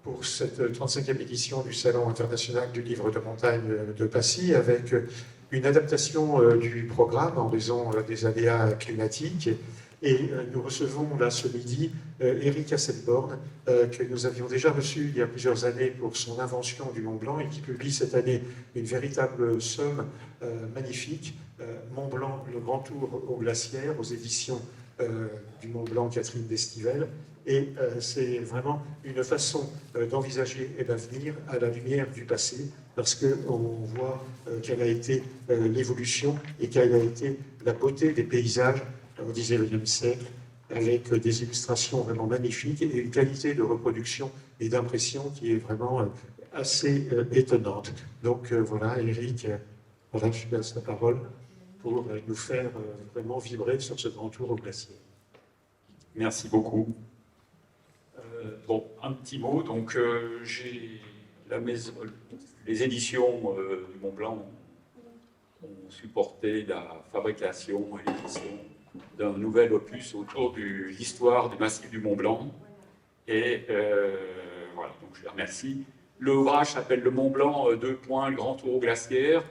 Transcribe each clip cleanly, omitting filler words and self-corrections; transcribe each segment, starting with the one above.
pour cette 35e édition du Salon international du livre de montagne de Passy, avec une adaptation du programme en raison des aléas climatiques. Et nous recevons là ce midi Éric Hasselborn, que nous avions déjà reçu il y a plusieurs années pour son invention du Mont Blanc et qui publie cette année une véritable somme magnifique, Mont Blanc, le grand tour aux glacières, aux éditions du Mont Blanc Catherine d'Estivelle. Et c'est vraiment une façon d'envisager l'avenir à la lumière du passé, parce qu'on voit quelle a été l'évolution et quelle a été la beauté des paysages au XIXe siècle, avec des illustrations vraiment magnifiques et une qualité de reproduction et d'impression qui est vraiment assez étonnante. Donc voilà, Éric, voilà, je te laisse la parole pour nous faire vraiment vibrer sur ce grand tour au glacier. Merci beaucoup. Bon, un petit mot. Donc, j'ai les éditions du Mont Blanc ont supporté la fabrication et l'édition d'un nouvel opus autour de l'histoire du massif du Mont Blanc. Et voilà, donc je les remercie. L'ouvrage s'appelle Le Mont Blanc, le grand tour aux glacières.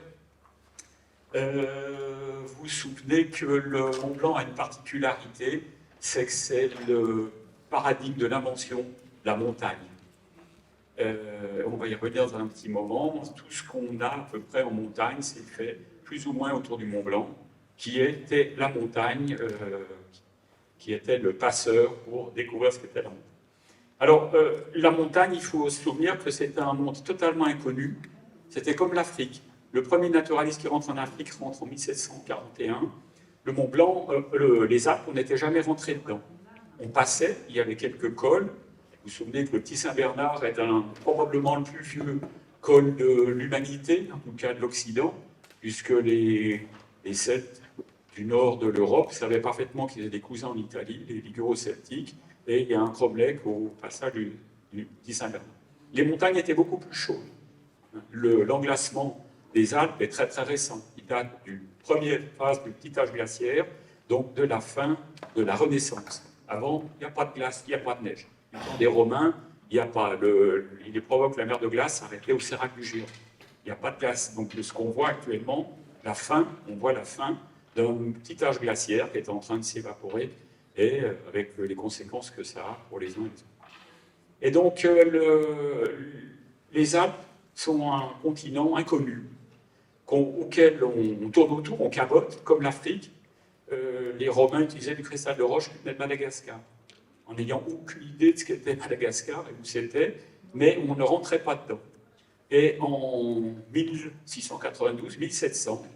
Vous vous souvenez que le Mont Blanc a une particularité, c'est que c'est le paradigme de l'invention de la montagne. On va y revenir dans un petit moment. Tout ce qu'on a à peu près en montagne, c'est fait plus ou moins autour du Mont Blanc, qui était la montagne, qui était le passeur pour découvrir ce qu'était la montagne. Alors, la montagne, il faut se souvenir que c'était un monde totalement inconnu. C'était comme l'Afrique. Le premier naturaliste qui rentre en Afrique rentre en 1741. Le Mont Blanc, les Alpes, on n'était jamais rentré dedans. On passait, il y avait quelques cols. Vous vous souvenez que le Petit Saint-Bernard est probablement le plus vieux col de l'humanité, en tout cas de l'Occident, puisque les Celtes du nord de l'Europe savaient parfaitement qu'ils étaient des cousins en Italie, les Liguro-Celtiques, et il y a un Cromlech au passage du Petit Saint-Bernard. Les montagnes étaient beaucoup plus chaudes. L'englacement des Alpes est très très récent. Il date du première phase du petit âge glaciaire, donc de la fin de la Renaissance. Avant, il n'y a pas de glace, il n'y a pas de neige. Du temps des Romains, il n'y a pas. Il provoque la mer de glace s'arrêter au sérac du Géant. Il n'y a pas de glace. Donc ce qu'on voit actuellement, on voit la fin d'un petit âge glaciaire qui est en train de s'évaporer et avec les conséquences que ça a pour les uns et les autres. Et donc les Alpes sont un continent inconnu auquel on tourne autour, on cabote, comme l'Afrique. Les Romains utilisaient du cristal de roche qui venait de Madagascar, en n'ayant aucune idée de ce qu'était Madagascar et où c'était, mais on ne rentrait pas dedans. Et en 1692, 1700,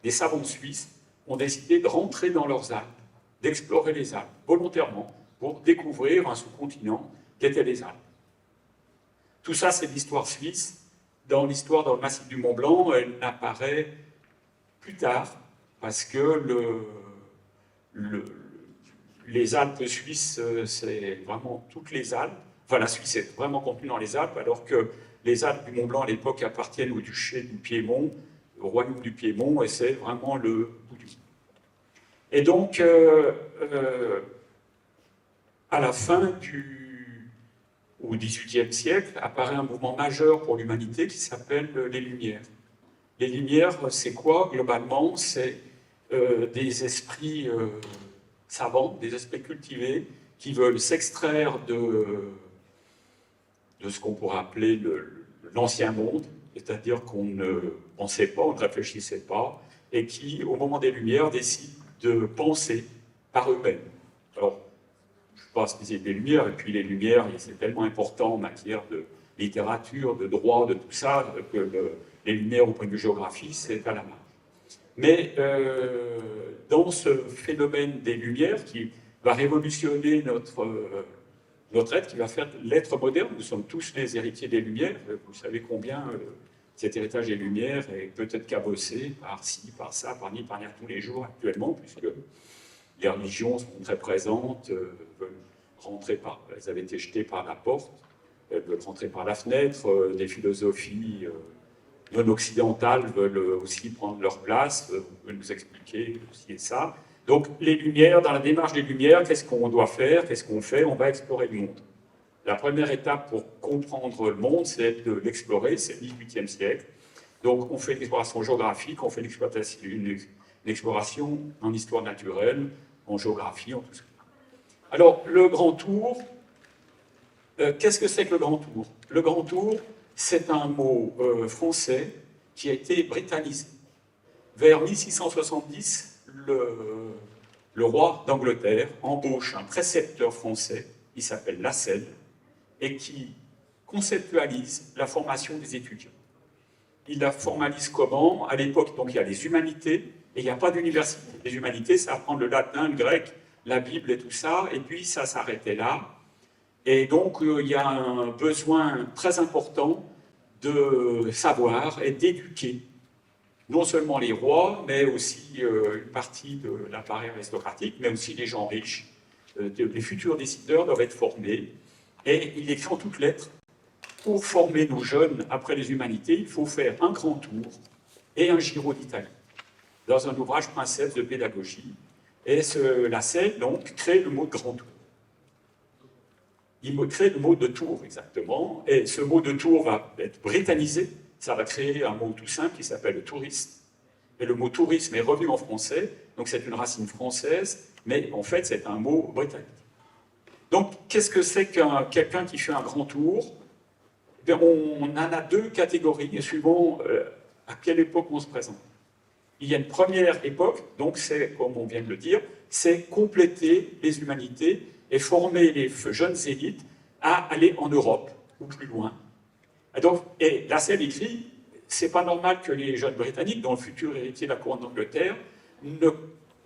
des savants suisses ont décidé de rentrer dans leurs Alpes, d'explorer les Alpes, volontairement, pour découvrir un sous-continent qui était les Alpes. Tout ça, c'est l'histoire suisse. Dans le massif du Mont Blanc, elle n'apparaît plus tard, parce que les Alpes suisses, c'est vraiment toutes les Alpes. Enfin, la Suisse est vraiment contenue dans les Alpes, alors que les Alpes du Mont Blanc, à l'époque, appartiennent au duché du Piémont, au royaume du Piémont, et c'est vraiment le bout du monde. Et donc, à la fin au XVIIIe siècle, apparaît un mouvement majeur pour l'humanité qui s'appelle les Lumières. Les Lumières, c'est quoi, globalement? C'est des esprits savants, des esprits cultivés, qui veulent s'extraire de ce qu'on pourrait appeler l'ancien monde, c'est-à-dire qu'on ne pensait pas, on ne réfléchissait pas, et qui, au moment des Lumières, décident de penser par eux-mêmes. Alors, je ne suis pas spécialiste des Lumières, et puis les Lumières, c'est tellement important en matière de littérature, de droit, de tout ça, que les Lumières, au point de vue géographie, c'est à la marge. Mais dans ce phénomène des Lumières, qui va révolutionner notre être, qui va faire l'être moderne, nous sommes tous les héritiers des Lumières, vous savez combien cet héritage des Lumières est peut-être cabossé par ci, par ça, par ni, par là tous les jours actuellement, puisque les religions sont très présentes, veulent rentrer elles avaient été jetées par la porte, elles veulent rentrer par la fenêtre, des philosophies non occidentales veulent aussi prendre leur place, veulent nous expliquer ci et ça. Donc les Lumières, dans la démarche des Lumières, qu'est-ce qu'on doit faire, qu'est-ce qu'on fait? On va explorer le monde. La première étape pour comprendre le monde, c'est de l'explorer, c'est le XVIIIe siècle. Donc on fait une exploration géographique, on fait une exploration en histoire naturelle, en géographie, en tout ça. Alors, le Grand Tour, qu'est-ce que c'est que le Grand Tour? Le Grand Tour, c'est un mot français qui a été britannisé. Vers 1670, le roi d'Angleterre embauche un précepteur français qui s'appelle Lasselle et qui conceptualise la formation des étudiants. Il la formalise comment? À l'époque, donc, il y a les humanités et il n'y a pas d'université. Les humanités, ça apprend le latin, le grec, la Bible et tout ça, et puis ça s'arrêtait là. Et donc, il y a un besoin très important de savoir et d'éduquer non seulement les rois, mais aussi une partie de l'appareil aristocratique, mais aussi les gens riches. Les futurs décideurs doivent être formés. Et il écrit en toutes lettres, pour former nos jeunes après les humanités, il faut faire un grand tour et un Giro d'Italie, dans un ouvrage princeps de pédagogie. Et Lasselle, donc, crée le mot de grand tour. Il crée le mot de tour, exactement, et ce mot de tour va être britannisé, ça va créer un mot tout simple qui s'appelle le touriste. Et le mot tourisme est revenu en français, donc c'est une racine française, mais en fait c'est un mot britannique. Donc qu'est-ce que c'est quelqu'un qui fait un grand tour? On en a deux catégories, suivant à quelle époque on se présente. Il y a une première époque, donc c'est, comme on vient de le dire, c'est compléter les humanités et former les jeunes élites à aller en Europe ou plus loin. Et Lasselle écrit, c'est pas normal que les jeunes Britanniques, dont le futur héritier de la couronne d'Angleterre, ne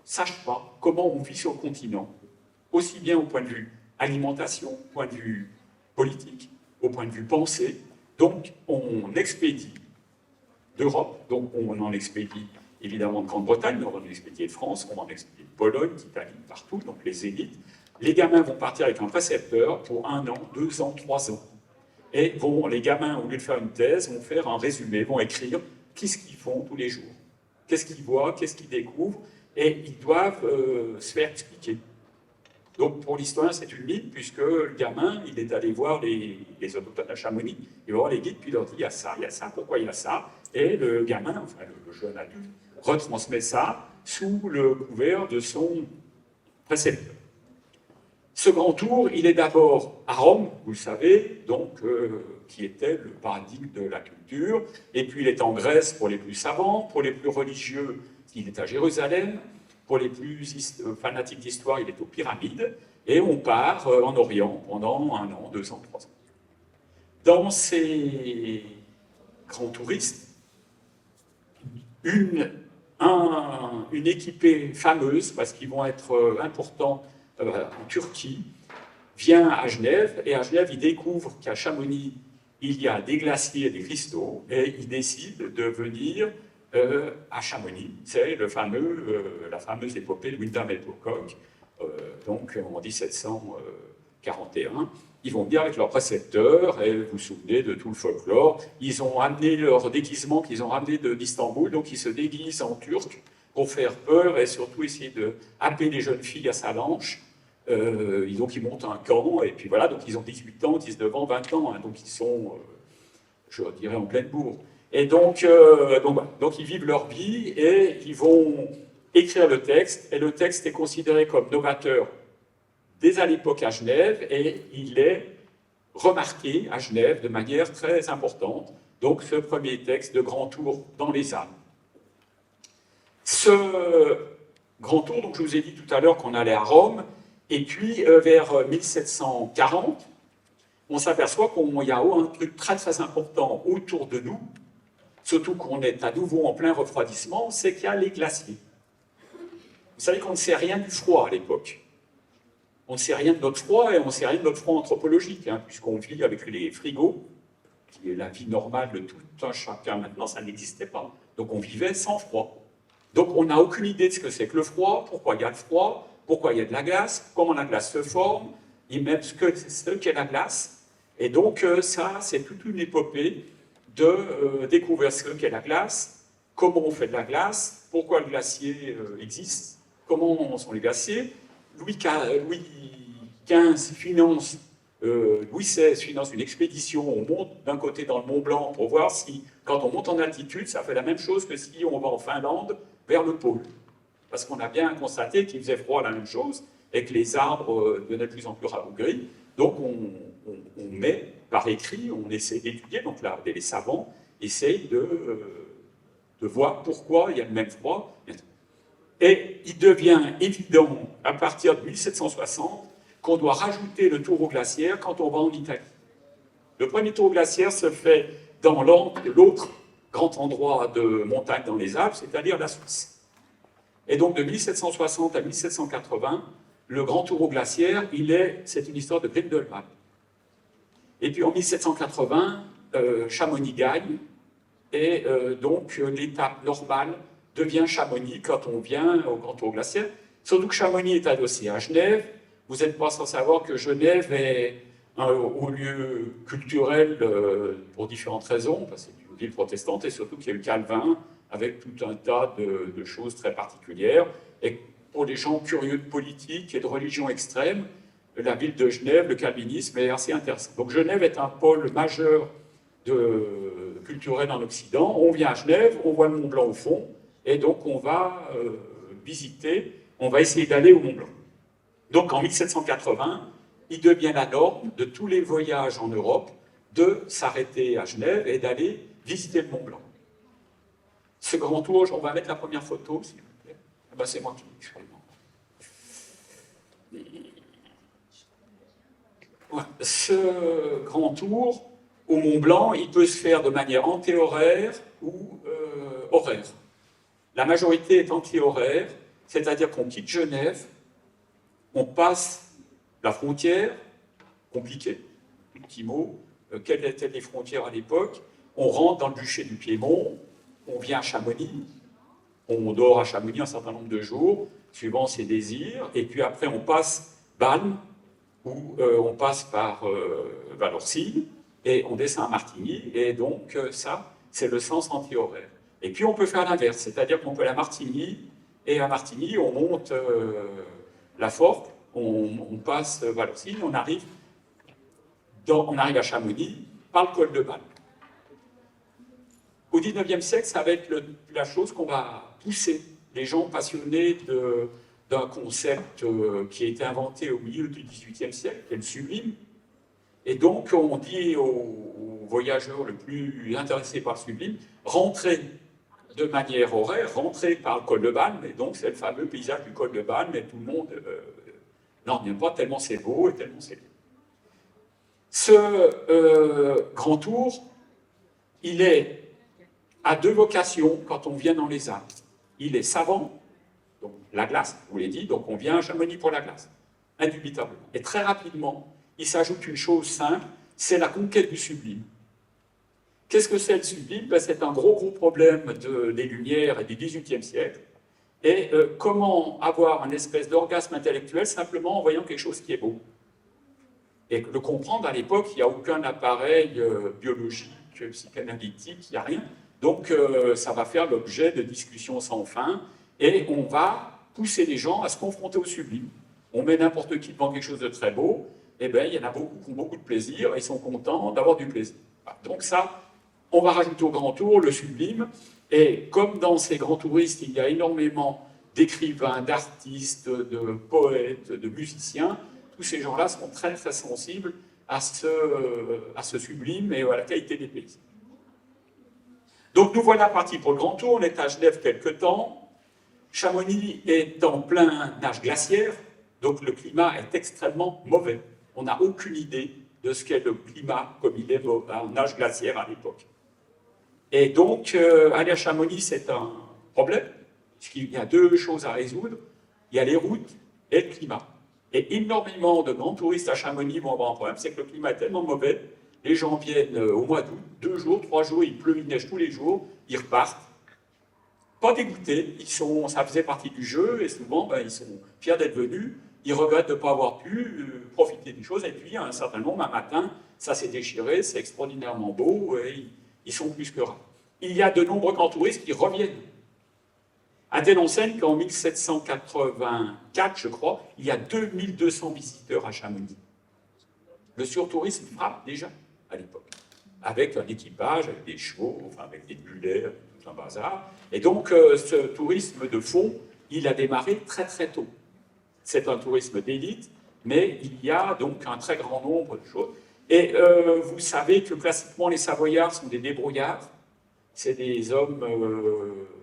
sachent pas comment on vit sur le continent, aussi bien au point de vue alimentation, au point de vue politique, au point de vue pensée. Donc on expédie d'Europe, donc on en expédie évidemment de Grande-Bretagne, on va en expédier de France, on va en expédier de Pologne, d'Italie, partout, donc les élites. Les gamins vont partir avec un précepteur pour 1 an, 2 ans, 3 ans. Et les gamins, au lieu de faire une thèse, vont faire un résumé, vont écrire qu'est-ce qu'ils font tous les jours, qu'est-ce qu'ils voient, qu'est-ce qu'ils découvrent, et ils doivent se faire expliquer. Donc pour l'historien, c'est une mythe, puisque le gamin, il est allé voir les autochtones à Chamonix, il va voir les guides, puis il leur dit il y a ça, pourquoi il y a ça, et le gamin, enfin le jeune adulte, retransmet ça sous le couvert de son précepteur. Ce grand tour, il est d'abord à Rome, vous le savez, donc, qui était le paradigme de la culture, et puis il est en Grèce pour les plus savants, pour les plus religieux, il est à Jérusalem, pour les plus fanatiques d'histoire, il est aux Pyramides, et on part en Orient pendant 1 an, 2 ans, 3 ans. Dans ces grands touristes, une équipée fameuse, parce qu'ils vont être importants en Turquie, vient à Genève, et à Genève, il découvre qu'à Chamonix, il y a des glaciers et des cristaux, et il décide de venir à Chamonix. C'est la fameuse épopée de Wyndham et Pocock, donc en 1741. Ils vont venir avec leur précepteur, et vous vous souvenez de tout le folklore. Ils ont amené leur déguisement qu'ils ont ramené d'Istanbul, donc ils se déguisent en turc pour faire peur et surtout essayer de happer les jeunes filles à sa lanche. Donc ils montent un camp, et puis voilà, donc ils ont 18 ans, 19 ans, 20 ans, hein, donc ils sont, je dirais, en pleine bourre. Et donc ils vivent leur vie, et ils vont écrire le texte, et le texte est considéré comme novateur dès à l'époque à Genève, et il est remarqué à Genève de manière très importante. Donc ce premier texte de Grand Tour dans les Alpes. Ce Grand Tour, donc je vous ai dit tout à l'heure qu'on allait à Rome, et puis vers 1740, on s'aperçoit qu'il y a un truc très très important autour de nous, surtout qu'on est à nouveau en plein refroidissement, c'est qu'il y a les glaciers. Vous savez qu'on ne sait rien du froid à l'époque. On ne sait rien de notre froid, et on ne sait rien de notre froid anthropologique, hein, puisqu'on vit avec les frigos, qui est la vie normale de tout un chacun. Maintenant, ça n'existait pas. Donc on vivait sans froid. Donc on n'a aucune idée de ce que c'est que le froid, pourquoi il y a le froid, pourquoi il y a de la glace, comment la glace se forme, et même ce qu'est la glace. Et donc ça, c'est toute une épopée de découvrir ce qu'est la glace, comment on fait de la glace, pourquoi le glacier existe, comment sont les glaciers. Louis XV finance Louis XVI finance une expédition, on monte d'un côté dans le Mont Blanc pour voir si, quand on monte en altitude, ça fait la même chose que si on va en Finlande vers le pôle. Parce qu'on a bien constaté qu'il faisait froid la même chose et que les arbres devenaient de plus en plus rabougris. Donc on met par écrit, on essaie d'étudier, donc là, les savants essayent de voir pourquoi il y a le même froid. Et il devient évident, à partir de 1760, qu'on doit rajouter le tour au glaciaire quand on va en Italie. Le premier tour au glaciaire se fait dans l'autre grand endroit de montagne dans les Alpes, c'est-à-dire la Suisse. Et donc de 1760 à 1780, le grand tour au glaciaire, c'est une histoire de Grindelwald. Et puis en 1780, Chamonix gagne, et donc l'étape normale devient Chamonix quand on vient au grand tour au glaciaire. Surtout que Chamonix est adossé à Genève. Vous n'êtes pas sans savoir que Genève est un haut lieu culturel pour différentes raisons, parce que c'est une ville protestante, et surtout qu'il y a eu Calvin, avec tout un tas de choses très particulières. Et pour les gens curieux de politique et de religion extrême, la ville de Genève, le calvinisme est assez intéressant. Donc Genève est un pôle majeur culturel en Occident. On vient à Genève, on voit le Mont Blanc au fond, et donc on va visiter, on va essayer d'aller au Mont Blanc. Donc en 1780, il devient la norme de tous les voyages en Europe de s'arrêter à Genève et d'aller visiter le Mont Blanc. Ce grand tour, on va mettre la première photo, s'il vous plaît. Ah ben, c'est moi qui l'expérimente. Voilà. Ce grand tour au Mont Blanc, il peut se faire de manière antéhoraire ou horaire. La majorité est anti-horaire, c'est-à-dire qu'on quitte Genève, on passe la frontière, compliqué, petit mot, quelles étaient les frontières à l'époque, on rentre dans le duché du Piémont, on vient à Chamonix, on dort à Chamonix un certain nombre de jours, suivant ses désirs, et puis après on passe Balme, ou on passe par Valorcine, et on descend à Martigny, et donc ça, c'est le sens anti-horaire. Et puis on peut faire l'inverse, c'est-à-dire qu'on peut aller à Martigny, et à Martigny, on monte la Forque, on passe Valorcine, on arrive à Chamonix par le col de Balme. Au XIXe siècle, ça va être la chose qu'on va pousser les gens passionnés d'un concept qui a été inventé au milieu du XVIIIe siècle, qui est le sublime. Et donc, on dit aux voyageurs les plus intéressés par le sublime, rentrez de manière horaire, rentrez par le col de Balme, et donc c'est le fameux paysage du col de Balme, et tout le monde n'en revient pas tellement c'est beau et tellement c'est bien. Ce grand tour, il est à deux vocations quand on vient dans les Alpes. Il est savant, donc la glace, je vous l'ai dit, donc on vient à Chamonix pour la glace, indubitablement. Et très rapidement, il s'ajoute une chose simple, c'est la conquête du sublime. Qu'est-ce que c'est le sublime? C'est un gros problème des Lumières et du XVIIIe siècle. Et comment avoir une espèce d'orgasme intellectuel simplement en voyant quelque chose qui est beau? Et le comprendre, à l'époque, il n'y a aucun appareil biologique, psychanalytique, il n'y a rien. Donc ça va faire l'objet de discussions sans fin, et on va pousser les gens à se confronter au sublime. On met n'importe qui devant quelque chose de très beau, et bien il y en a beaucoup qui ont beaucoup de plaisir, et ils sont contents d'avoir du plaisir. Donc ça, on va rajouter au grand tour le sublime, et comme dans ces grands touristes, il y a énormément d'écrivains, d'artistes, de poètes, de musiciens, tous ces gens-là sont très sensibles à ce sublime et à la qualité des paysages. Donc nous voilà partis pour le grand tour, on est à Genève quelque temps. Chamonix est en plein âge glaciaire, donc le climat est extrêmement mauvais. On n'a aucune idée de ce qu'est le climat comme il est en âge glaciaire à l'époque. Et donc aller à Chamonix c'est un problème, puisqu'il y a deux choses à résoudre, il y a les routes et le climat. Et énormément de grands touristes à Chamonix vont avoir un problème, c'est que le climat est tellement mauvais. Les gens viennent au mois d'août, 2 jours, 3 jours, il pleut, il neige tous les jours, ils repartent. Pas dégoûtés, ça faisait partie du jeu, et souvent ils sont fiers d'être venus, ils regrettent de ne pas avoir pu profiter des choses, et puis à un certain moment, un matin, ça s'est déchiré, c'est extraordinairement beau, et ils sont plus que rares. Il y a de nombreux grands touristes qui reviennent. À telle enseigne qu'en 1784, je crois, il y a 2200 visiteurs à Chamonix. Le surtourisme frappe déjà à l'époque, avec un équipage, avec des chevaux, enfin avec des mulets, tout un bazar. Et donc ce tourisme de fond, il a démarré très très tôt. C'est un tourisme d'élite, mais il y a donc un très grand nombre de choses. Et vous savez que classiquement les Savoyards sont des débrouillards. C'est des hommes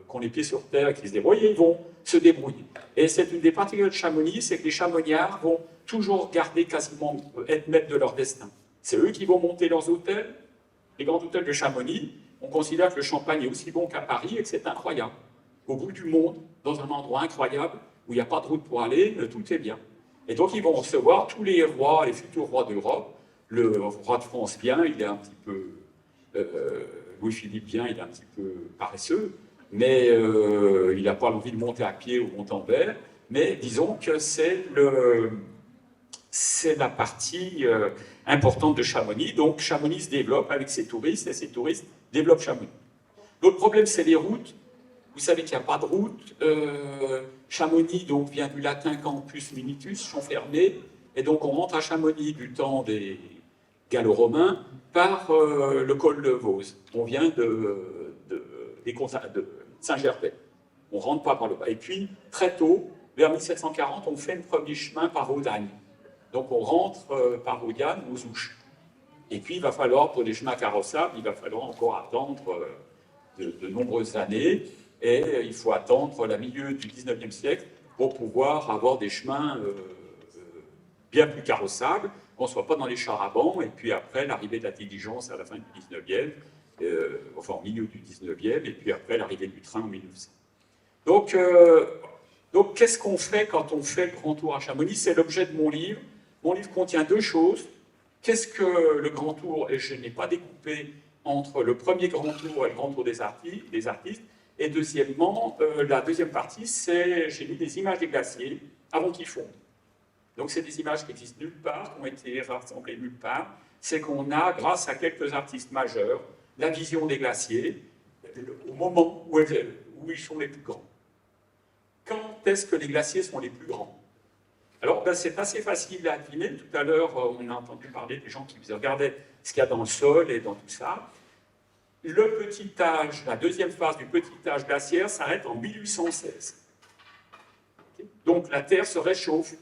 qui ont les pieds sur terre, qui se débrouillent, et ils vont se débrouiller. Et c'est une des particularités de Chamonix, c'est que les Chamoniards vont toujours garder quasiment, être maîtres de leur destin. C'est eux qui vont monter leurs hôtels, les grands hôtels de Chamonix. On considère que le champagne est aussi bon qu'à Paris et que c'est incroyable. Au bout du monde, dans un endroit incroyable, où il n'y a pas de route pour aller, tout est bien. Et donc ils vont recevoir tous les rois, les futurs rois d'Europe. Le roi de France vient, il est un petit peu... Louis-Philippe vient, il est un petit peu paresseux, mais il n'a pas envie de monter à pied ou monter en verre. Mais disons que c'est la partie importante de Chamonix. Donc Chamonix se développe avec ses touristes et ses touristes développent Chamonix. L'autre problème, c'est les routes. Vous savez qu'il n'y a pas de route. Chamonix donc, vient du latin campus minitus, champ fermé. Et donc on rentre à Chamonix du temps des gallo-romains par le col de Vose. On vient de Saint-Gervais. On ne rentre pas par le bas. Et puis, très tôt, vers 1740, on fait le premier chemin par Audagne. Donc on rentre par Audiane aux Ouches. Et puis il va falloir, pour des chemins carrossables, il va falloir encore attendre de nombreuses années. Et il faut attendre la milieu du 19e siècle pour pouvoir avoir des chemins bien plus carrossables, qu'on ne soit pas dans les chars à bancs. Et puis après, l'arrivée de la diligence à la fin du 19e, enfin au milieu du 19e, et puis après l'arrivée du train en 1900. Donc qu'est-ce qu'on fait quand on fait le grand tour à Chamonix? C'est l'objet de mon livre. Mon livre contient deux choses. Qu'est-ce que le grand tour? Et je n'ai pas découpé entre le premier grand tour et le grand tour des artistes. Et deuxièmement, la deuxième partie, c'est j'ai mis des images des glaciers avant qu'ils fondent. Donc c'est des images qui existent nulle part, qui ont été rassemblées nulle part. C'est qu'on a, grâce à quelques artistes majeurs, la vision des glaciers au moment où ils sont les plus grands. Quand est-ce que les glaciers sont les plus grands? Alors, c'est assez facile à deviner. Tout à l'heure, on a entendu parler des gens qui regardaient ce qu'il y a dans le sol et dans tout ça. Le petit âge, la deuxième phase du petit âge glaciaire s'arrête en 1816. Donc, la Terre se réchauffe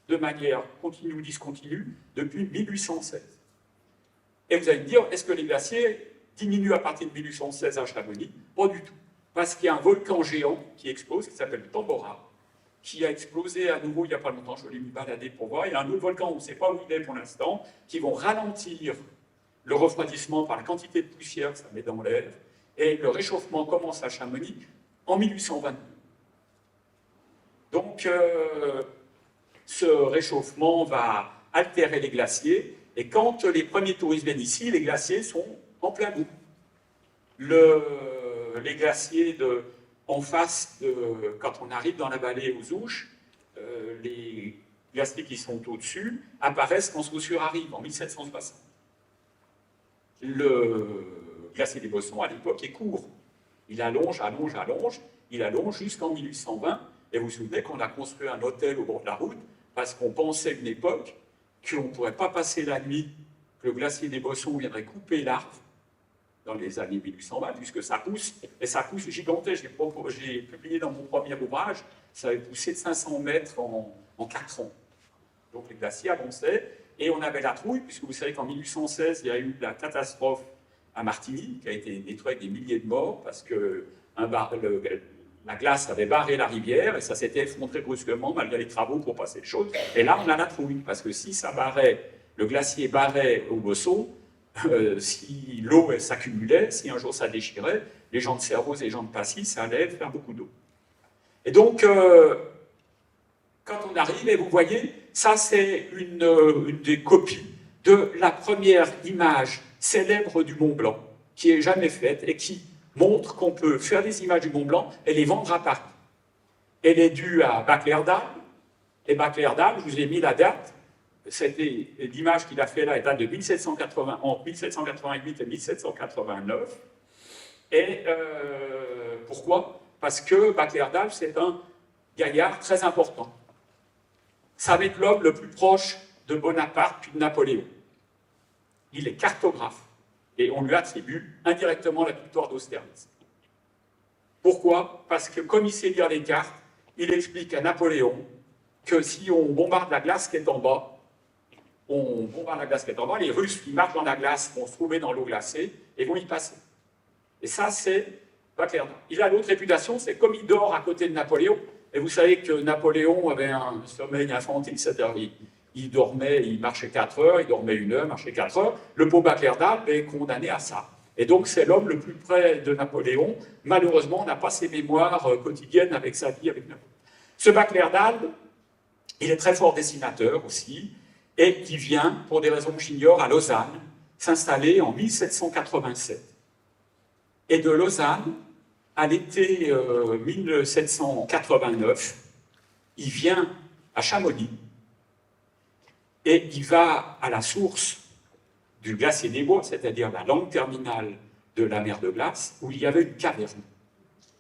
de manière continue ou discontinue depuis 1816. Et vous allez me dire, est-ce que les glaciers diminuent à partir de 1816 à Chamonix? Pas du tout. Parce qu'il y a un volcan géant qui explose, qui s'appelle le Tambora, qui a explosé à nouveau il n'y a pas longtemps, je l'ai mis balader pour voir. Il y a un autre volcan, on ne sait pas où il est pour l'instant, qui vont ralentir le refroidissement par la quantité de poussière que ça met dans l'air. Et le réchauffement commence à Chamonix en 1822. Donc, ce réchauffement va altérer les glaciers. Et quand les premiers touristes viennent ici, les glaciers sont en plein bout. Les glaciers en face, quand on arrive dans la vallée aux Ouches, les glaciers qui sont au-dessus apparaissent quand Saussure arrive, en 1760. Le glacier des Bossons, à l'époque, est court. Il allonge jusqu'en 1820. Et vous vous souvenez qu'on a construit un hôtel au bord de la route parce qu'on pensait à une époque qu'on ne pourrait pas passer la nuit, que le glacier des Bossons viendrait couper l'arbre dans les années 1820, puisque ça pousse, et ça pousse gigantesque. J'ai publié dans mon premier ouvrage, ça avait poussé de 500 mètres en 4 ans. Donc les glaciers avançaient, et on avait la trouille, puisque vous savez qu'en 1816, il y a eu la catastrophe à Martigny, qui a été détruite avec des milliers de morts, parce que la glace avait barré la rivière, et ça s'était effondré brusquement, malgré les travaux pour passer les choses. Et là, on a la trouille, parce que si ça barrait, le glacier barrait au Bosson, si l'eau s'accumulait, si un jour ça déchirait, les gens de Servoz et les gens de Passy, ça allait faire beaucoup d'eau. Et donc, quand on arrive, et vous voyez, ça c'est une des copies de la première image célèbre du Mont Blanc, qui est jamais faite et qui montre qu'on peut faire des images du Mont Blanc et les vendre à Paris. Elle est due à Baclair-Dalle, et Baclair-Dalle, je vous ai mis la date, c'était l'image qu'il a fait là, elle date de entre 1788 et 1789. Et pourquoi? Parce que Baclair-Dalle, c'est un gaillard très important. Ça va être l'homme le plus proche de Bonaparte puis de Napoléon. il est cartographe. Et on lui attribue indirectement la victoire d'Austerlitz. Pourquoi? Parce que comme il sait lire les cartes, il explique à Napoléon que si on bombarde la glace qui est en bas, les Russes qui marchent dans la glace vont se trouver dans l'eau glacée et vont y passer. Et ça, c'est pas clair. Il a l'autre réputation, c'est comme il dort à côté de Napoléon, et vous savez que Napoléon avait un sommeil infantile, c'est-à-dire il dormait, il marchait 4 heures, il dormait 1 heure, marchait 4 heures. Le beau Baclair d'Albe est condamné à ça. Et donc, c'est l'homme le plus près de Napoléon. Malheureusement, on n'a pas ses mémoires quotidiennes avec sa vie avec Napoléon. Ce Baclair d'Albe, il est très fort dessinateur aussi, et qui vient, pour des raisons que j'ignore, à Lausanne, s'installer en 1787. Et de Lausanne, à l'été 1789, il vient à Chamonix, et il va à la source du glacier des Bois, c'est-à-dire la langue terminale de la mer de glace, où il y avait une caverne.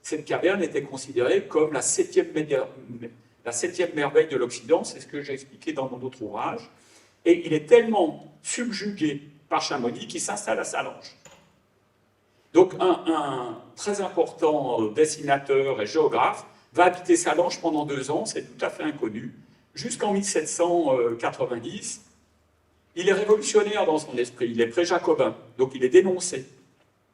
Cette caverne était considérée comme la septième merveille de l'Occident, c'est ce que j'ai expliqué dans mon autre ouvrage, et il est tellement subjugué par Chamonix qu'il s'installe à Sallanches. Donc un très important dessinateur et géographe va habiter Sallanches pendant 2 ans, c'est tout à fait inconnu, jusqu'en 1790. Il est révolutionnaire dans son esprit, il est pré-jacobin, donc il est dénoncé.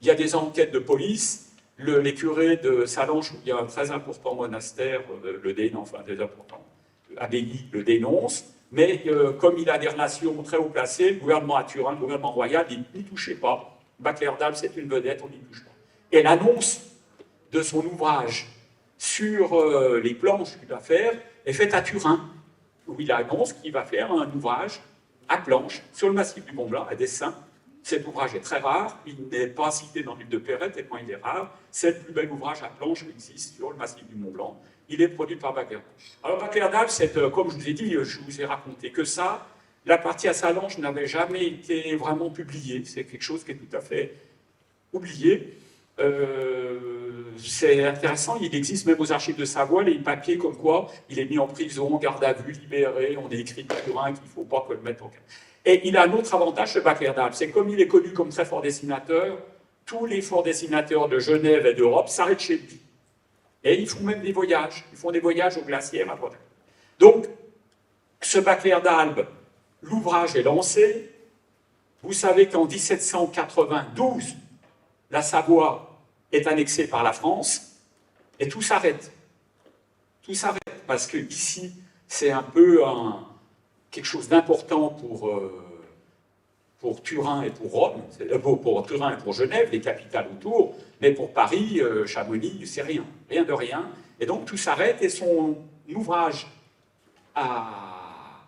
Il y a des enquêtes de police, les curés de Sallanches, où il y a un très important monastère, le dénonce, enfin des importants abbayes le dénonce, mais comme il a des relations très haut placées, le gouvernement à Turin, le gouvernement royal, dit n'y touchez pas. Baclair d'Albe, c'est une vedette, on n'y touche pas. Et l'annonce de son ouvrage sur les planches qu'il va faire est faite à Turin, où il annonce qu'il va faire un ouvrage à planches sur le massif du Mont Blanc, à dessin. Cet ouvrage est très rare, il n'est pas cité dans le livre de Perret, tellement il est rare. C'est le plus bel ouvrage à planches qui existe sur le massif du Mont Blanc. Il est produit par Baclair. Alors Baclair d'Albe, comme je vous ai dit, je vous ai raconté que ça, la partie à Sallanches n'avait jamais été vraiment publiée. C'est quelque chose qui est tout à fait oublié. C'est intéressant, il existe même aux archives de Savoie les papiers comme quoi il est mis en prison, garde à vue, libéré, on est écrit sur un qu'il ne faut pas que le mette en cas. Et il a un autre avantage, ce Baclair d'Albe, c'est comme il est connu comme très fort dessinateur, tous les forts dessinateurs de Genève et d'Europe s'arrêtent chez lui. Et ils font même des voyages, ils font des voyages au glacier à Bretagne. Donc, ce Baclair d'Albe, l'ouvrage est lancé. Vous savez qu'en 1792, la Savoie est annexée par la France, et tout s'arrête. Tout s'arrête, parce que ici, c'est un peu quelque chose d'important pour Turin et pour Rome, pour Turin et pour Genève, les capitales autour, mais pour Paris, Chamonix, c'est rien, rien de rien. Et donc tout s'arrête, et son ouvrage à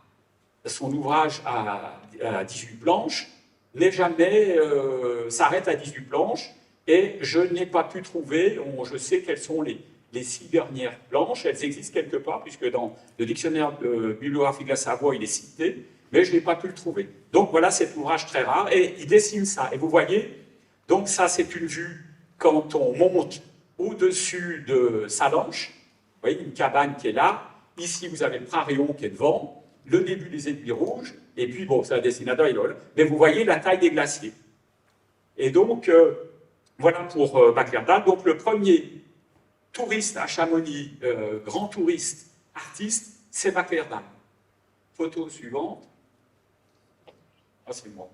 18 planches n'est jamais s'arrête à 18 planches, et je n'ai pas pu trouver, je sais quelles sont les 6 dernières planches, elles existent quelque part, puisque dans le dictionnaire bibliographique de la Savoie, il est cité, mais je n'ai pas pu le trouver. Donc voilà cet ouvrage très rare, et il dessine ça. Et vous voyez, donc ça c'est une vue quand on monte au-dessus de Sallanches, vous voyez une cabane qui est là, ici vous avez le Prarion qui est devant, le début des Aiguilles Rouges, et puis bon, c'est un dessinateur, mais vous voyez la taille des glaciers. Et donc, voilà pour Baclair d'Albe. Donc le premier touriste à Chamonix, grand touriste, artiste, c'est Baclair d'Albe. Photo suivante. Ah, c'est moi.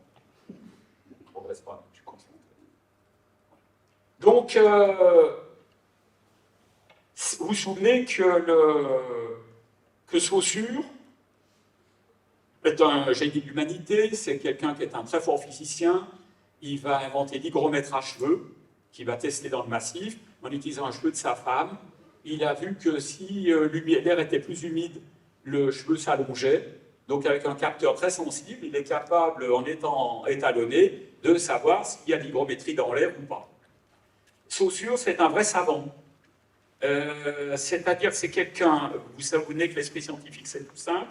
Je ne progresse pas, je suis concentré. Donc, vous vous souvenez que Saussure est un génie de l'humanité, c'est quelqu'un qui est un très fort physicien. Il va inventer l'hygromètre à cheveux, qu'il va tester dans le massif, en utilisant un cheveu de sa femme. Il a vu que si l'air était plus humide, le cheveu s'allongeait. Donc avec un capteur très sensible, il est capable, en étant étalonné, de savoir s'il y a de l'hygrométrie dans l'air ou pas. Saussure, c'est un vrai savant. C'est-à-dire que c'est quelqu'un, vous savez que l'esprit scientifique, c'est tout simple.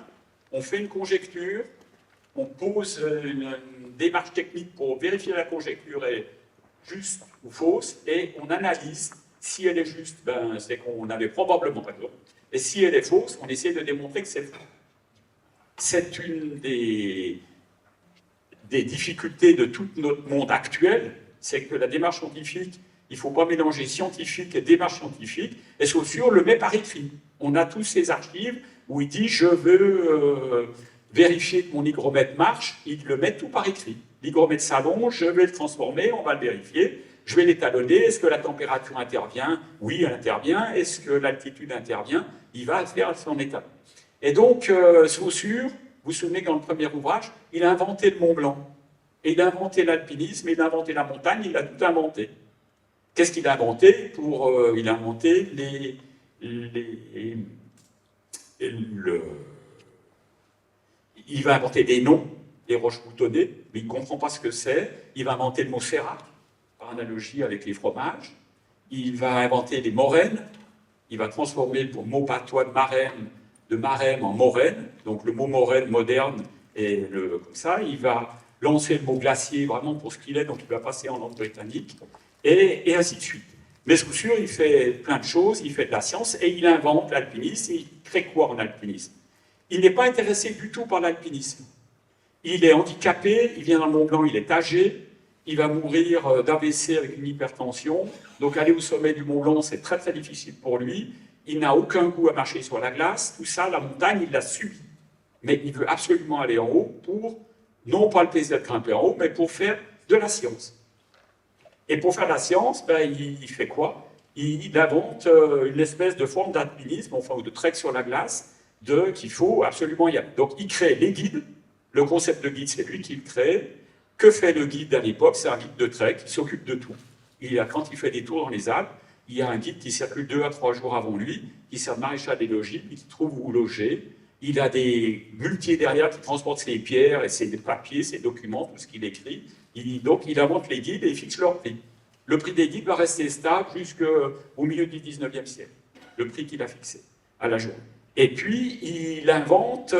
On fait une conjecture, on pose une démarche technique pour vérifier la conjecture est juste ou fausse, et on analyse. Si elle est juste, ben, c'est qu'on avait probablement raison. Et si elle est fausse, on essaie de démontrer que c'est faux. C'est une des des difficultés de tout notre monde actuel, c'est que la démarche scientifique, il ne faut pas mélanger scientifique et démarche scientifique, et Saussure le met par écrit. On a tous ces archives où il dit « je veux vérifier que mon hygromètre marche », il le met tout par écrit. L'hygromètre s'allonge, je vais le transformer, on va le vérifier, je vais l'étalonner, est-ce que la température intervient? Oui, elle intervient. Est-ce que l'altitude intervient? Il va faire son état. Et donc, Saussure, vous vous souvenez que dans le premier ouvrage, il a inventé le Mont Blanc. Et il a inventé l'alpinisme, il a inventé la montagne, il a tout inventé. Qu'est-ce qu'il a inventé? Il a inventé il va inventer des noms, les roches boutonnées, mais il ne comprend pas ce que c'est. Il va inventer le mot sérac, par analogie avec les fromages. Il va inventer les moraines. Il va transformer le mot patois de marème en moraine. Donc le mot moraine moderne est comme ça. Il va lancer le mot glacier vraiment pour ce qu'il est, donc il va passer en langue britannique, et ainsi de suite. Mais Saussure, il fait plein de choses, il fait de la science, et il invente l'alpinisme, et il crée quoi en alpinisme? Il n'est pas intéressé du tout par l'alpinisme. Il est handicapé, il vient dans le Mont Blanc, il est âgé, il va mourir d'AVC avec une hypertension, donc aller au sommet du Mont Blanc, c'est très très difficile pour lui, il n'a aucun goût à marcher sur la glace, tout ça, la montagne, il l'a subi. Mais il veut absolument aller en haut pour, non pas le plaisir de grimper en haut, mais pour faire de la science. Et pour faire de la science, ben, il fait quoi? Il invente une espèce de forme d'alpinisme, enfin, ou de trek sur la glace, qu'il faut absolument y aller. Donc il crée les guides, le concept de guide, c'est lui qui le crée. Que fait le guide à l'époque? C'est un guide de trek qui s'occupe de tout. Quand il fait des tours dans les Alpes, il y a un guide qui circule 2 à 3 jours avant lui, qui sert de maréchal des logis, qui trouve où loger. Il a des muletiers derrière qui transportent ses pierres et ses papiers, ses documents, tout ce qu'il écrit. Donc il invente les guides et il fixe leur prix. Le prix des guides va rester stable jusqu'au milieu du 19e siècle, le prix qu'il a fixé à la journée. Et puis il invente,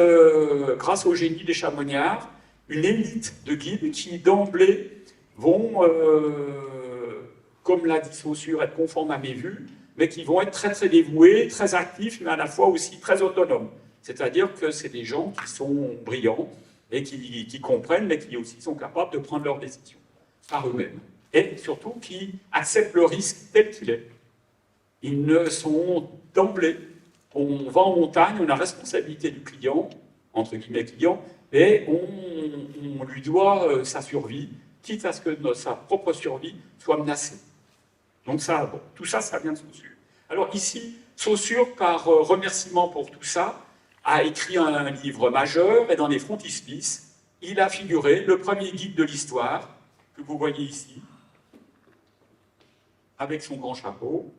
grâce au génie des Chamoniards, une élite de guides qui d'emblée vont, comme l'a dit Saussure, être conformes à mes vues, mais qui vont être très très dévoués, très actifs, mais à la fois aussi très autonomes. C'est-à-dire que c'est des gens qui sont brillants et qui comprennent, mais qui aussi sont capables de prendre leurs décisions par eux-mêmes. Et surtout qui acceptent le risque tel qu'il est. Ils ne sont d'emblée. On va en montagne, on a responsabilité du client, entre guillemets client, et on lui doit sa survie, quitte à ce que sa propre survie soit menacée. Donc ça, bon, tout ça, ça vient de Saussure. Alors ici, Saussure, par remerciement pour tout ça, a écrit un livre majeur, et dans les frontispices, il a figuré le premier guide de l'histoire, que vous voyez ici, avec son grand chapeau.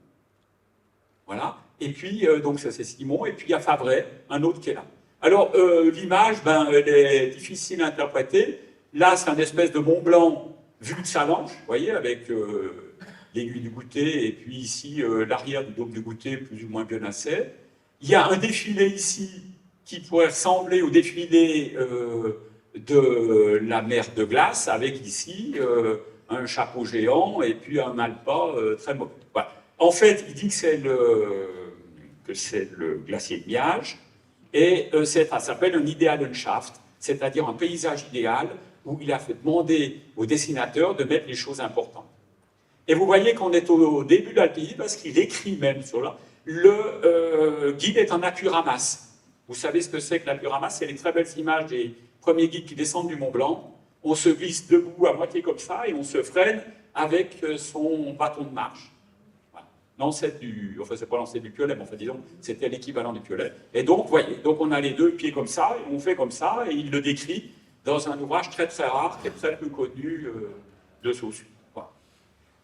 Voilà. Et puis, donc ça c'est Simon, et puis il y a Favret, un autre qui est là. Alors, l'image, ben, elle est difficile à interpréter. Là, c'est un espèce de Mont Blanc vu de Salanches, vous voyez, avec l'aiguille du goûter, et puis ici, l'arrière du dôme du goûter, plus ou moins bien assez. Il y a un défilé ici qui pourrait ressembler au défilé de la mer de glace, avec ici un chapeau géant et puis un malpas très mauvais. Voilà. En fait, il dit que c'est le glacier de Miage, et ça s'appelle un Idealandschaft, c'est-à-dire un paysage idéal où il a fait demander au dessinateur de mettre les choses importantes. Et vous voyez qu'on est au début de l'alpinisme, parce qu'il écrit même sur là, le guide est en appuramas. Vous savez ce que c'est que l'appuramas? C'est les très belles images des premiers guides qui descendent du Mont Blanc. On se glisse debout à moitié comme ça et on se freine avec son bâton de marche. Voilà. L'ancêtre enfin c'est pas l'ancêtre du piolet, mais enfin disons, c'était l'équivalent du piolet. Et donc, vous voyez, donc on a les deux pieds comme ça, et on fait comme ça, et il le décrit dans un ouvrage très très rare, qui est très peu connu de Saussure. Voilà.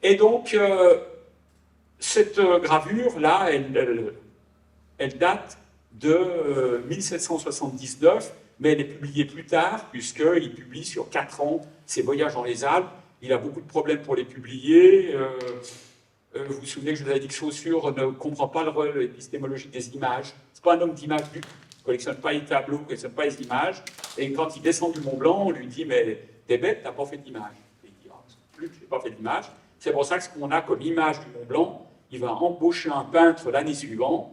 Et donc, cette gravure-là, elle date de 1779, mais elle est publiée plus tard, puisqu'il publie sur 4 ans ses voyages dans les Alpes. Il a beaucoup de problèmes pour les publier. Vous vous souvenez que je vous avais dit que Saussure ne comprend pas l'épistémologie des images. Ce n'est pas un homme d'image du tout. Il ne collectionne pas les tableaux, il ne collectionne pas les images. Et quand il descend du Mont Blanc, on lui dit « Mais t'es bête, tu n'as pas fait d'image. » Il dit « Plus que je n'ai pas fait d'image. » C'est pour ça que ce qu'on a comme image du Mont Blanc, il va embaucher un peintre l'année suivante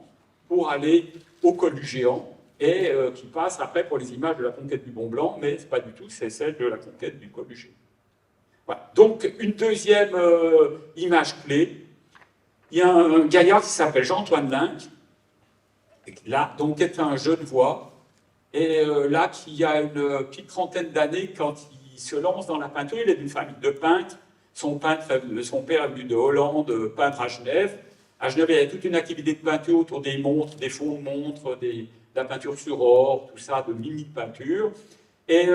pour aller au col du Géant et qui passe après pour les images de la conquête du Mont Blanc, mais ce n'est pas du tout, c'est celle de la conquête du col du Géant. Voilà. Donc, une deuxième image clé, il y a un gaillard qui s'appelle Jean-Antoine Linck, là, donc, qui est un Genevois, et là, qui a une petite trentaine d'années, quand il se lance dans la peinture, il est d'une famille de peintres. Son père est venu de Hollande, peintre à Genève. À Genève, il y avait toute une activité de peinture autour des montres, des fonds de montres, de la peinture sur or, tout ça, de mini-peinture. Et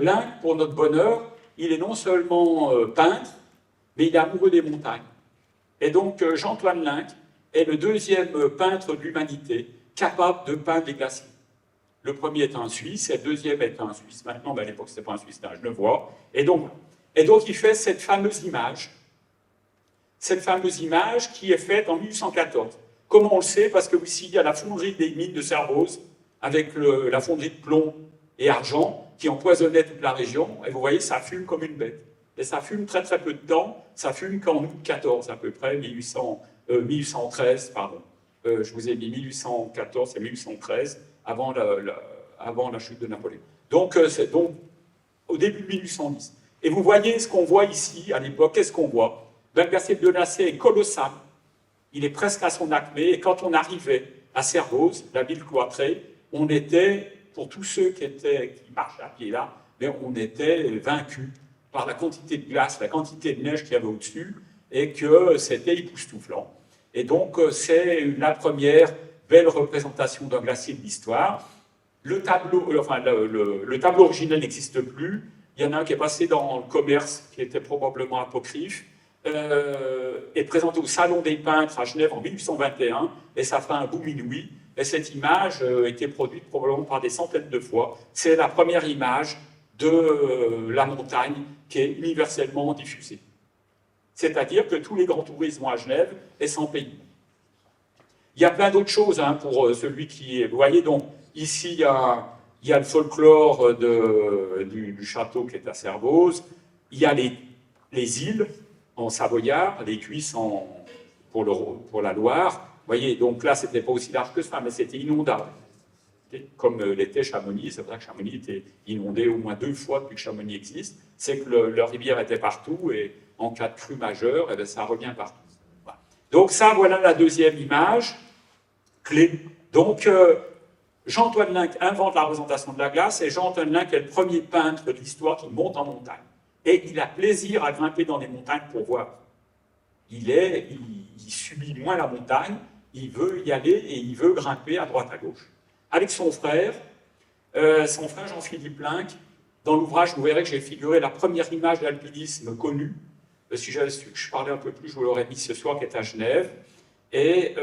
Linck, pour notre bonheur, il est non seulement peintre, mais il est amoureux des montagnes. Et donc, Jean-Antoine Linck est le deuxième peintre de l'humanité capable de peindre les glaciers. Le premier est un Suisse, et le deuxième est un Suisse. Maintenant, ben à l'époque, ce n'était pas un Suisse, c'était un Genevois. Et donc, il fait cette fameuse image qui est faite en 1814. Comment on le sait? Parce que ici, il y a la fonderie des mines de Servoz, avec la fonderie de plomb et argent, qui empoisonnait toute la région. Et vous voyez, ça fume comme une bête. Et ça fume très très peu de temps, ça fume qu'en août 14 à peu près, 1813, pardon. Je vous ai mis 1814 et 1813, avant la chute de Napoléon. Donc, c'est donc au début de 1810. Et vous voyez ce qu'on voit ici, à l'époque, qu'est-ce qu'on voit? Le glacier de Bionacé est colossal, il est presque à son acmé, et quand on arrivait à Servoz, la ville cloîtrée, on était, pour tous ceux qui marchaient à pied là, mais on était vaincus par la quantité de glace, la quantité de neige qu'il y avait au-dessus, et que c'était époustouflant. Et donc, c'est la première belle représentation d'un glacier de l'histoire. Le tableau original n'existe plus. Il y en a un qui est passé dans le commerce, qui était probablement apocryphe, est présenté au Salon des peintres à Genève en 1821, et ça fait un boom inouï. Et cette image a été produite probablement par des centaines de fois. C'est la première image de la montagne qui est universellement diffusée. C'est-à-dire que tous les grands touristes vont à Genève et s'en payent. Il y a plein d'autres choses pour celui qui... Vous voyez, donc, ici, il y a le folklore du château qui est à Servoz. Il y a les îles en savoyard, les cuisses pour la Loire. Vous voyez, donc là, c'était pas aussi large que ça, mais c'était inondable. Comme l'était Chamonix, c'est vrai que Chamonix était inondé au moins 2 fois depuis que Chamonix existe. C'est que leur rivière était partout, et en cas de crue majeure, eh bien, ça revient partout. Voilà. Donc ça, voilà la deuxième image clé. Donc, Jean-Antoine Linck invente la représentation de la glace, et Jean-Antoine Linck est le premier peintre de l'histoire qui monte en montagne. Et il a plaisir à grimper dans les montagnes pour voir. Il subit moins la montagne, il veut y aller et il veut grimper à droite à gauche. Avec son frère Jean-Philippe Linck, dans l'ouvrage, vous verrez que j'ai figuré la première image d'alpinisme connue. Si j'avais su que je parlais un peu plus, je vous l'aurais mis ce soir, qui est à Genève. Et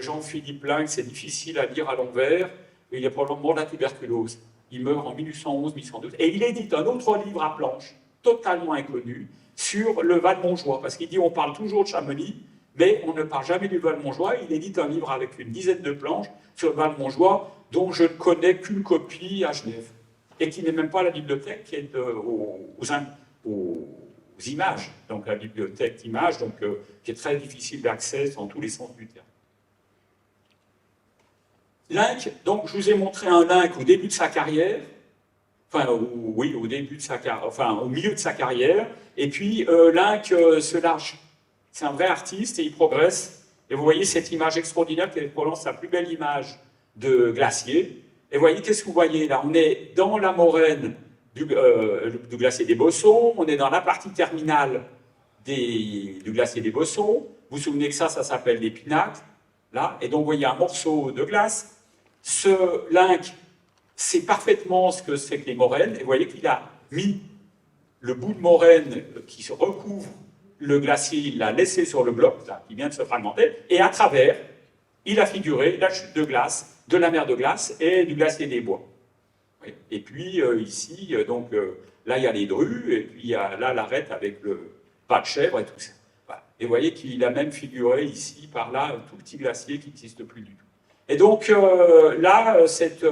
Jean-Philippe Linck, c'est difficile à lire à l'envers, il est probablement mort de la tuberculose. Il meurt en 1811-1812. Et il édite un autre livre à planche, totalement inconnu, sur le Val-Montjoie. Parce qu'il dit, on parle toujours de Chamonix, mais on ne parle jamais du Val-Montjoie. Il édite un livre avec une dizaine de planches sur le Val-Montjoie, dont je ne connais qu'une copie à Genève, et qui n'est même pas à la bibliothèque, qui est aux images, donc la bibliothèque d'images, donc qui est très difficile d'accès dans tous les sens du terme. Linck, donc je vous ai montré un Linck au début de sa carrière, au milieu de sa carrière, et puis Linck se lâche. C'est un vrai artiste et il progresse. Et vous voyez cette image extraordinaire qui est probablement sa plus belle image de glacier. Et vous voyez, qu'est-ce que vous voyez là? On est dans la moraine du glacier des Bossons, on est dans la partie terminale du glacier des Bossons. Vous vous souvenez que ça s'appelle les pinacles, là. Et donc, vous voyez un morceau de glace. Ce Linck sait parfaitement ce que c'est que les moraines. Et vous voyez qu'il a mis le bout de moraine qui se recouvre le glacier, il l'a laissé sur le bloc, là, qui vient de se fragmenter, et à travers, il a figuré la chute de glace, de la mer de glace et du glacier des Bois. Oui. Et puis ici, là il y a les drues, et puis il y a là l'arête avec le pas de chèvre et tout ça. Voilà. Et vous voyez qu'il a même figuré ici, par là, un tout petit glacier qui n'existe plus du tout. Et donc là, cette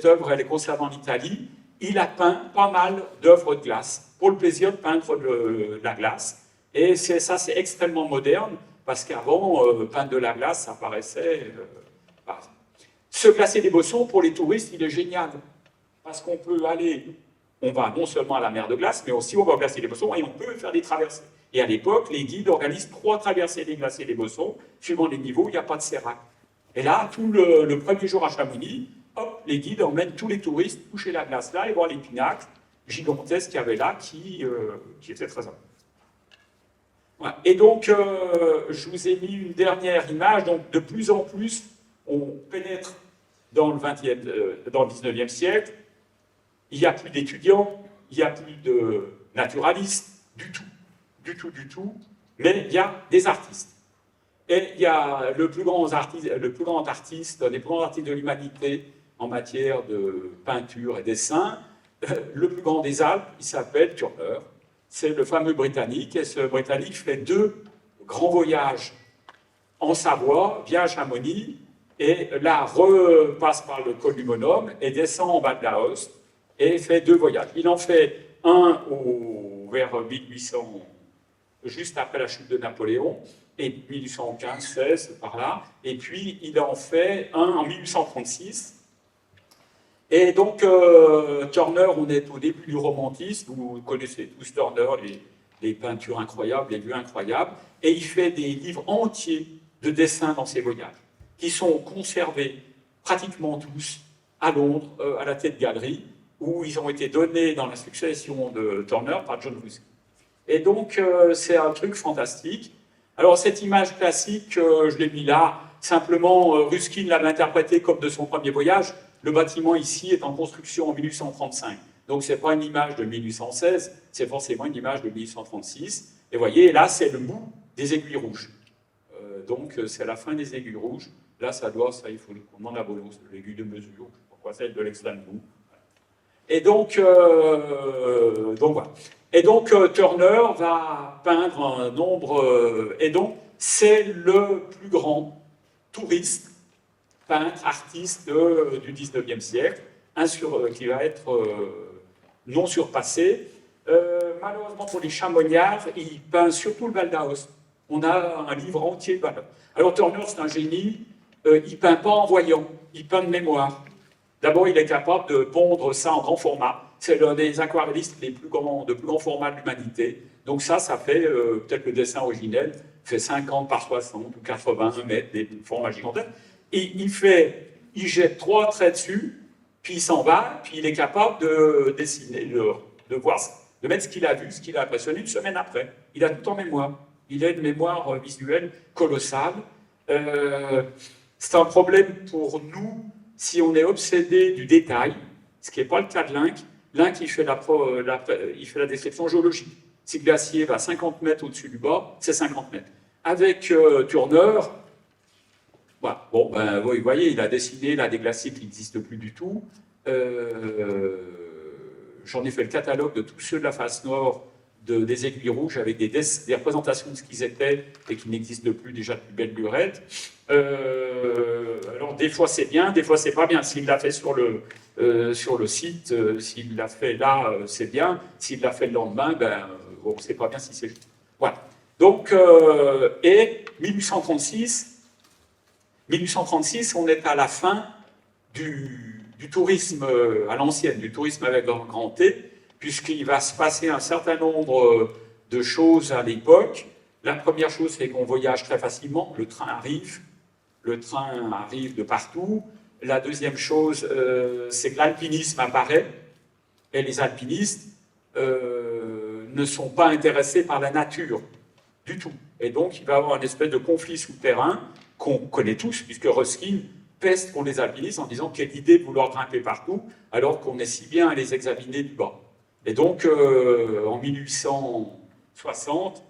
œuvre, elle est conservée en Italie. Il a peint pas mal d'œuvres de glace, pour le plaisir de peindre de la glace. Et ça, c'est extrêmement moderne, parce qu'avant, peindre de la glace, ça paraissait... Ce glacier des Bossons, pour les touristes, il est génial. Parce qu'on peut aller, on va non seulement à la mer de glace, mais aussi on va au glacier des Bossons et on peut faire des traversées. Et à l'époque, les guides organisent 3 traversées des glaciers des Bossons, suivant les niveaux, il n'y a pas de sérac. Et là, tout le premier jour à Chamonix, hop, les guides emmènent tous les touristes toucher la glace là et voir les pinacles gigantesques qu'il y avait là qui étaient très importants. Voilà. Et donc, je vous ai mis une dernière image. Donc, de plus en plus, on pénètre dans le 19e siècle. Il n'y a plus d'étudiants, il n'y a plus de naturalistes, du tout. Mais il y a des artistes. Et il y a le plus grand artiste de l'humanité en matière de peinture et dessin, le plus grand des Alpes, il s'appelle Turner. C'est le fameux Britannique, et ce Britannique fait 2 grands voyages en Savoie, vient à Chamonix, et là repasse par le col du Bonhomme et descend en bas de la Hoste, et fait 2 voyages. Il en fait un vers 1800, juste après la chute de Napoléon, et 1815-16, par là, et puis il en fait un en 1836. Et donc, Turner, on est au début du romantisme, vous connaissez tous Turner, les peintures incroyables, les vues incroyables, et il fait des livres entiers de dessins dans ses voyages, qui sont conservés pratiquement tous à Londres, à la Tate Gallery, où ils ont été donnés dans la succession de Turner par John Ruskin. Et donc, c'est un truc fantastique. Alors, cette image classique, je l'ai mis là, simplement, Ruskin l'avait interprétée comme de son premier voyage. Le bâtiment ici est en construction en 1835. Donc, ce n'est pas une image de 1816, c'est forcément une image de 1836. Et vous voyez, là, c'est le bout des aiguilles rouges. Donc, c'est la fin des aiguilles rouges. Là, il faut qu'on demande à Bono, c'est l'aiguille de mesure, pourquoi c'est de l'extrême bout. Et donc voilà. Et donc, Turner va peindre un nombre... et donc, c'est le plus grand touriste, peintre, artiste du 19e siècle, qui va être non surpassé. Malheureusement pour les Chamonniards, il peint surtout le Val d'Aoste. On a un livre entier de Val d'Aoste. Alors, Turner, c'est un génie. Il ne peint pas en voyant, il peint de mémoire. D'abord, il est capable de pondre ça en grand format. C'est l'un des aquarellistes de plus grand format de l'humanité. Donc ça fait, peut-être le dessin originel, fait 50 par 60 ou 80 mètres, des formats gigantesques. Et il jette 3 traits dessus, puis il s'en va, puis il est capable de dessiner, de voir, de mettre ce qu'il a vu, ce qu'il a impressionné une semaine après. Il a tout en mémoire. Il a une mémoire visuelle colossale. C'est un problème pour nous si on est obsédé du détail, ce qui n'est pas le cas de Linck. Linck, il fait la description géologique. Si le glacier va 50 mètres au-dessus du bas, c'est 50 mètres. Avec Turner, voilà. Bon, ben, vous voyez, il a dessiné là, des glaciers qui n'existent plus du tout. J'en ai fait le catalogue de tous ceux de la face nord des aiguilles rouges avec des représentations de ce qu'ils étaient et qui n'existent plus déjà depuis belle lurette. Alors, des fois c'est bien, des fois c'est pas bien. S'il l'a fait sur le site, s'il l'a fait là, c'est bien. S'il l'a fait le lendemain, ben, on ne sait pas bien si c'est juste. Voilà. Donc, et 1836, on est à la fin du tourisme à l'ancienne, du tourisme avec un grand T, puisqu'il va se passer un certain nombre de choses à l'époque. La première chose, c'est qu'on voyage très facilement, le train arrive de partout. La deuxième chose, c'est que l'alpinisme apparaît, et les alpinistes ne sont pas intéressés par la nature du tout. Et donc, il va y avoir une espèce de conflit souterrain qu'on connaît tous, puisque Ruskin peste contre les alpinistes en disant quelle idée de vouloir grimper partout, alors qu'on est si bien à les examiner du bas. Et donc, en 1860,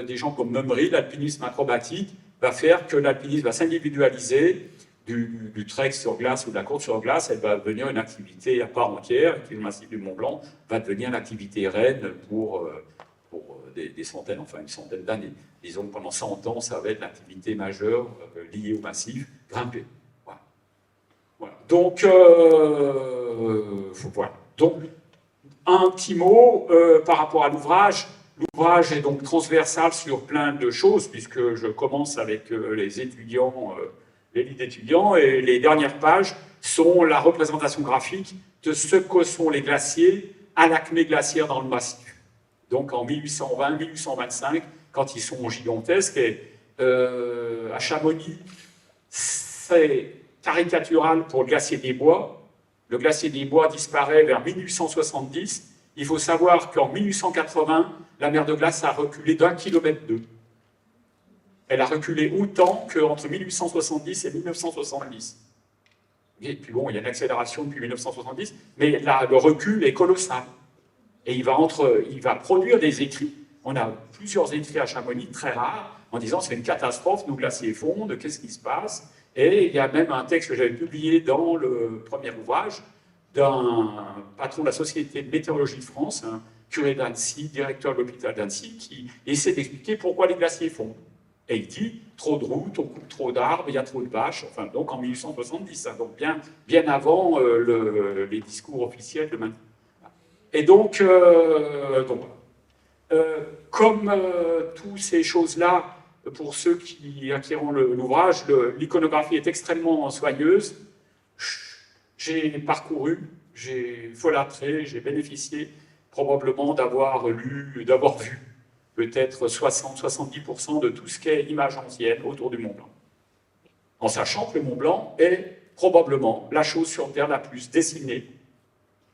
des gens comme Mummery, l'alpinisme acrobatique, va faire que l'alpinisme va s'individualiser du trek sur glace ou de la course sur glace. Elle va devenir une activité à part entière, et puis le massif du Mont Blanc va devenir l'activité reine pour des centaines, enfin une centaine d'années. Disons que pendant 100 ans, ça va être l'activité majeure liée au massif, grimper. Voilà. Voilà. Donc, voilà. Donc, un petit mot par rapport à l'ouvrage. L'ouvrage est donc transversal sur plein de choses, puisque je commence avec les étudiants l'élite d'étudiants, et les dernières pages sont la représentation graphique de ce que sont les glaciers à l'acmé glaciaire dans le massif. Donc en 1820-1825, quand ils sont gigantesques, et à Chamonix, c'est caricatural pour le glacier des Bois. Le glacier des Bois disparaît vers 1870. Il faut savoir qu'en 1880, la mer de glace a reculé d'1,2 km. Elle a reculé autant qu'entre 1870 et 1970. Et puis bon, il y a une accélération depuis 1970, mais là, le recul est colossal. Et il va produire des écrits. On a plusieurs écrits à Chamonix, très rares, en disant c'est une catastrophe, nos glaciers fondent, qu'est-ce qui se passe? Et il y a même un texte que j'avais publié dans le premier ouvrage d'un patron de la Société de météorologie de France, un curé d'Annecy, directeur de l'hôpital d'Annecy, qui essaie d'expliquer pourquoi les glaciers fondent. Et il dit, trop de routes, on coupe trop d'arbres, il y a trop de vaches, enfin, donc en 1870, hein, donc bien avant les discours officiels de maintenant. Et donc comme toutes ces choses-là, pour ceux qui acquéreront l'ouvrage, l'iconographie est extrêmement soigneuse. J'ai parcouru, j'ai folâtré, j'ai bénéficié probablement d'avoir lu, d'avoir vu peut-être 60-70% de tout ce qui est image ancienne autour du Mont Blanc. En sachant que le Mont Blanc est probablement la chose sur Terre la plus dessinée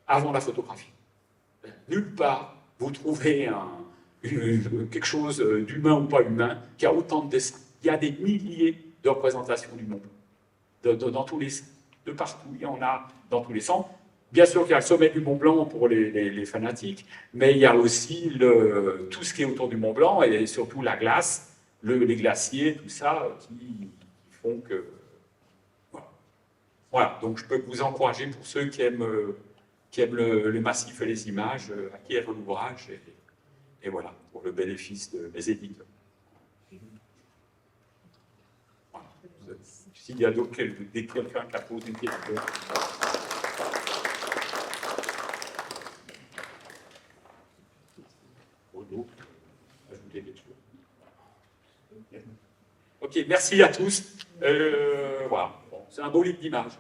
avant la photographie. Nulle part vous trouvez quelque chose d'humain ou pas humain qui a autant de dessins. Il y a des milliers de représentations du Mont Blanc, dans tous les sens, de partout. Il y en a dans tous les sens. Bien sûr qu'il y a le sommet du Mont Blanc pour les fanatiques, mais il y a aussi tout ce qui est autour du Mont Blanc et surtout la glace, les glaciers, tout ça, qui font que... Voilà, donc je peux vous encourager pour ceux qui aiment le massif et les images, acquérir l'ouvrage, et voilà, pour le bénéfice de mes éditeurs. Voilà. S'il y a d'autres, quelqu'un qui a posé une question. Ok, merci à tous. Voilà, bon, c'est un beau livre d'images.